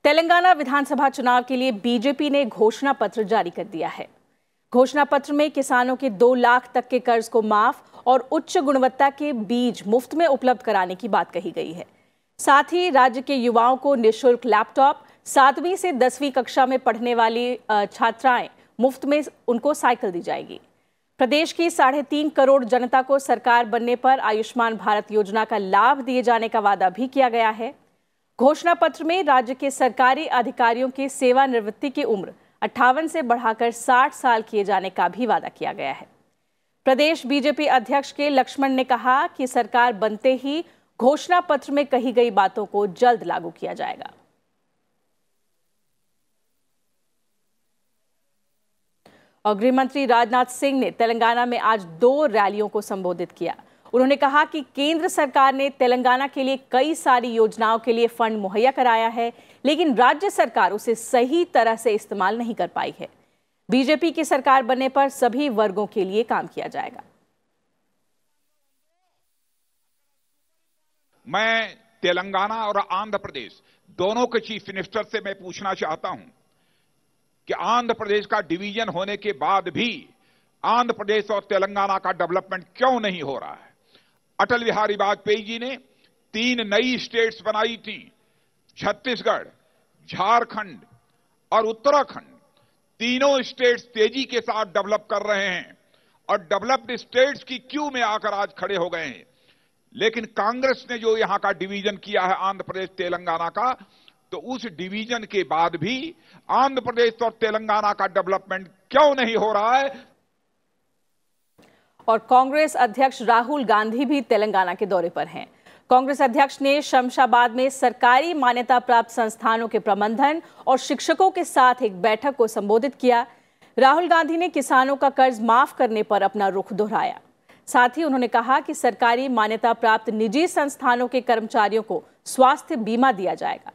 तेलंगाना विधानसभा चुनाव के लिए बीजेपी ने घोषणा पत्र जारी कर दिया है। घोषणा पत्र में किसानों के 2 लाख तक के कर्ज को माफ और उच्च गुणवत्ता के बीज मुफ्त में उपलब्ध कराने की बात कही गई है। साथ ही राज्य के युवाओं को निःशुल्क लैपटॉप, 7वीं से 10वीं कक्षा में पढ़ने वाली छात्राएं मुफ्त में उनको साइकिल दी जाएगी। प्रदेश की 3.5 करोड़ जनता को सरकार बनने पर आयुष्मान भारत योजना का लाभ दिए जाने का वादा भी किया गया है। घोषणा पत्र में राज्य के सरकारी अधिकारियों की सेवानिवृत्ति की उम्र 58 से बढ़ाकर 60 साल किए जाने का भी वादा किया गया है। प्रदेश बीजेपी अध्यक्ष के लक्ष्मण ने कहा कि सरकार बनते ही घोषणा पत्र में कही गई बातों को जल्द लागू किया जाएगा। और गृह मंत्री राजनाथ सिंह ने तेलंगाना में आज 2 रैलियों को संबोधित किया। उन्होंने कहा कि केंद्र सरकार ने तेलंगाना के लिए कई सारी योजनाओं के लिए फंड मुहैया कराया है, लेकिन राज्य सरकार उसे सही तरह से इस्तेमाल नहीं कर पाई है। बीजेपी की सरकार बनने पर सभी वर्गों के लिए काम किया जाएगा। मैं तेलंगाना और आंध्र प्रदेश दोनों के चीफ मिनिस्टर से मैं पूछना चाहता हूं कि आंध्र प्रदेश का डिवीजन होने के बाद भी आंध्र प्रदेश और तेलंगाना का डेवलपमेंट क्यों नहीं हो रहा है। अटल बिहारी वाजपेयी जी ने 3 नई स्टेट्स बनाई थी, छत्तीसगढ़, झारखंड और उत्तराखंड। तीनों स्टेट्स तेजी के साथ डेवलप कर रहे हैं और डेवलप्ड स्टेट्स की क्यू में आकर आज खड़े हो गए हैं। लेकिन कांग्रेस ने जो यहां का डिवीजन किया है आंध्र प्रदेश तेलंगाना का, तो उस डिवीजन के बाद भी आंध्र प्रदेश और तेलंगाना का डेवलपमेंट क्यों नहीं हो रहा है। और कांग्रेस अध्यक्ष राहुल गांधी भी तेलंगाना के दौरे पर हैं। कांग्रेस अध्यक्ष ने शमशाबाद में सरकारी मान्यता प्राप्त संस्थानों के प्रबंधन और शिक्षकों के साथ एक बैठक को संबोधित किया। राहुल गांधी ने किसानों का कर्ज माफ करने पर अपना रुख दोहराया। साथ ही उन्होंने कहा कि सरकारी मान्यता प्राप्त निजी संस्थानों के कर्मचारियों को स्वास्थ्य बीमा दिया जाएगा।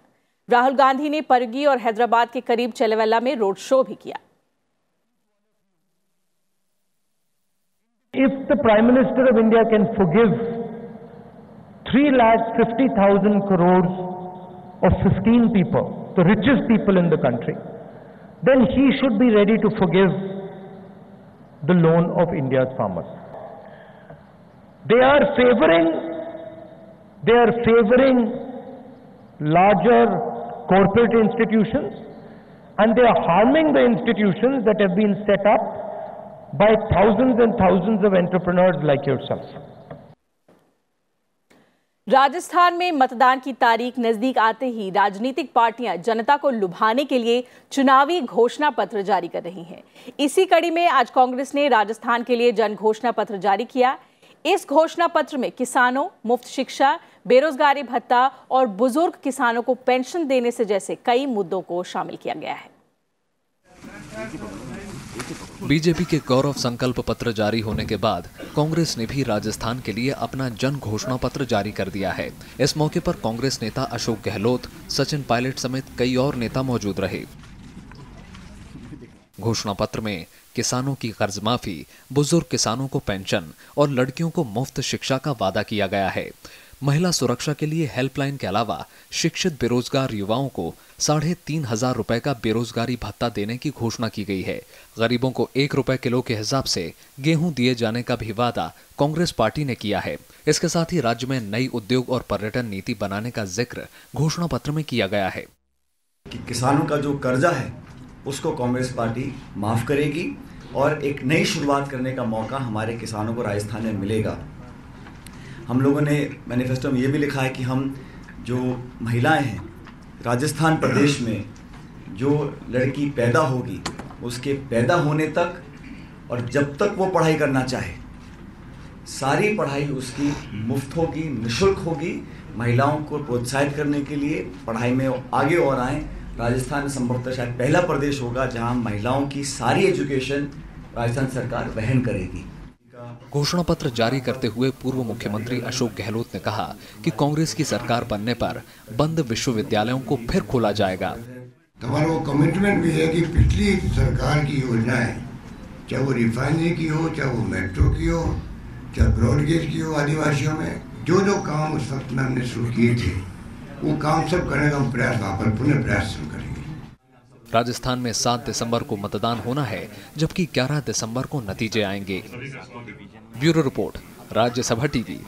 राहुल गांधी ने परगी और हैदराबाद के करीब चेलवेला में रोड शो भी किया। If the Prime Minister of India can forgive 3,50,000 crores of 15 people, the richest people in the country, then he should be ready to forgive the loan of India's farmers. They are favoring larger corporate institutions, and they are harming the institutions that have been set up by thousands and thousands of entrepreneurs like yourself. Rajasthan में मतदान की तारीख नजदीक आते ही राजनीतिक पार्टियां जनता को लुभाने के लिए चुनावी घोषणा पत्र जारी कर रही हैं। इसी कड़ी में आज कांग्रेस ने राजस्थान के लिए जन घोषणा पत्र जारी किया। इस घोषणा पत्र में किसानों, मुफ्त शिक्षा, बेरोजगारी भत्ता और बुजुर्ग किसानों को पेंशन देने से जैसे कई मुद्दों को शामिल किया गया है। बीजेपी के गौरव संकल्प पत्र जारी होने के बाद कांग्रेस ने भी राजस्थान के लिए अपना जन घोषणा पत्र जारी कर दिया है। इस मौके पर कांग्रेस नेता अशोक गहलोत, सचिन पायलट समेत कई और नेता मौजूद रहे। घोषणा पत्र में किसानों की कर्ज माफी, बुजुर्ग किसानों को पेंशन और लड़कियों को मुफ्त शिक्षा का वादा किया गया है। महिला सुरक्षा के लिए हेल्पलाइन के अलावा शिक्षित बेरोजगार युवाओं को 3,500 रुपए का बेरोजगारी भत्ता देने की घोषणा की गई है। गरीबों को 1 रुपए किलो के हिसाब से गेहूं दिए जाने का भी वादा कांग्रेस पार्टी ने किया है। इसके साथ ही राज्य में नई उद्योग और पर्यटन नीति बनाने का जिक्र घोषणा पत्र में किया गया है। कि किसानों का जो कर्जा है उसको कांग्रेस पार्टी माफ करेगी और एक नई शुरुआत करने का मौका हमारे किसानों को राजस्थान में मिलेगा। हम लोगों ने मैनिफेस्टो में ये भी लिखा है कि हम जो महिलाएं हैं राजस्थान प्रदेश में, जो लड़की पैदा होगी उसके पैदा होने तक और जब तक वो पढ़ाई करना चाहे सारी पढ़ाई उसकी मुफ्त होगी, निःशुल्क होगी। महिलाओं को प्रोत्साहित करने के लिए पढ़ाई में आगे और आएँ। राजस्थान संभवतः शायद पहला प्रदेश होगा जहां महिलाओं की सारी एजुकेशन राजस्थान सरकार वहन करेगी। घोषणा पत्र जारी करते हुए पूर्व मुख्यमंत्री अशोक गहलोत ने कहा कि कांग्रेस की सरकार बनने पर बंद विश्वविद्यालयों को फिर खोला जाएगा। हमारा वो कमिटमेंट भी है कि पिछली सरकार की योजनाएं, चाहे वो रिफाइनरी की हो, चाहे वो मेट्रो की हो, चाहे ब्रॉडगेज की हो, आदिवासियों में जो जो काम उस वक्त में हमने शुरू किए थे वो काम सब करने का हम प्रयास वहां पर पुनः प्रयास शुरू करेंगे। राजस्थान में 7 दिसंबर को मतदान होना है, जबकि 11 दिसंबर को नतीजे आएंगे। Bureau report, Rajya Sabha TV.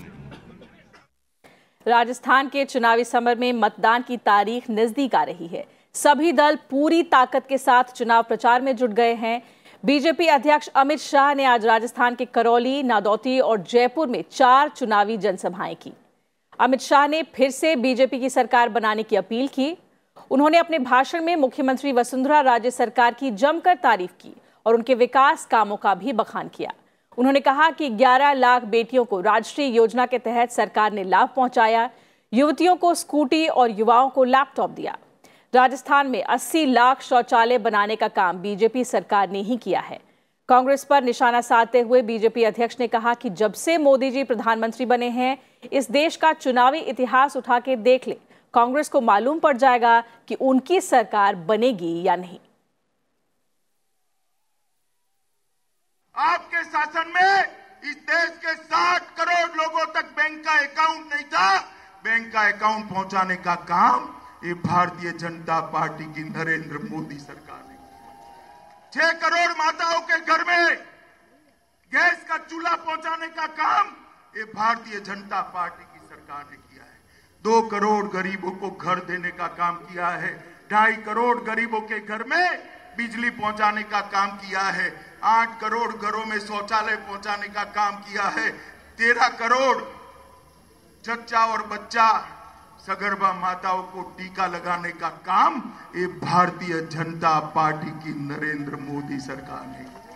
Rajasthan के चुनावी समर में मतदान की तारीख नजदीक आ रही है। सभी दल पूरी ताकत के साथ चुनाव प्रचार में जुट गए हैं। बीजेपी अध्यक्ष अमित शाह ने आज राजस्थान के करौली, नादौती और जयपुर में 4 चुनावी जनसभाएं की। अमित शाह ने फिर से बीजेपी की सरकार बनाने की अपील की। उन्होंने अपने भाषण में मुख्यमंत्री वसुंधरा राजे सरकार की जमकर तारीफ की और उनके विकास कामों का भी बखान किया। उन्होंने कहा कि 11 लाख बेटियों को राष्ट्रीय योजना के तहत सरकार ने लाभ पहुंचाया, युवतियों को स्कूटी और युवाओं को लैपटॉप दिया। राजस्थान में 80 लाख शौचालय बनाने का काम बीजेपी सरकार ने ही किया है। कांग्रेस पर निशाना साधते हुए बीजेपी अध्यक्ष ने कहा कि जब से मोदी जी प्रधानमंत्री बने हैं, इस देश का चुनावी इतिहास उठा के देख ले, कांग्रेस को मालूम पड़ जाएगा कि उनकी सरकार बनेगी या नहीं। आपके शासन में इस देश के 60 करोड़ लोगों तक बैंक का अकाउंट नहीं था। बैंक का अकाउंट पहुंचाने का काम ये भारतीय जनता पार्टी की नरेंद्र मोदी सरकार ने किया। 6 करोड़ माताओं के घर में गैस का चूल्हा पहुंचाने का काम ये भारतीय जनता पार्टी की सरकार ने किया है। 2 करोड़ गरीबों को घर देने का काम किया है। 2.5 करोड़ गरीबों के घर में बिजली पहुंचाने का काम किया है। 8 करोड़ घरों में शौचालय पहुंचाने का काम किया है। 13 करोड़ जच्चा और बच्चा सगर्भा माताओं को टीका लगाने का काम ये भारतीय जनता पार्टी की नरेंद्र मोदी सरकार ने किया।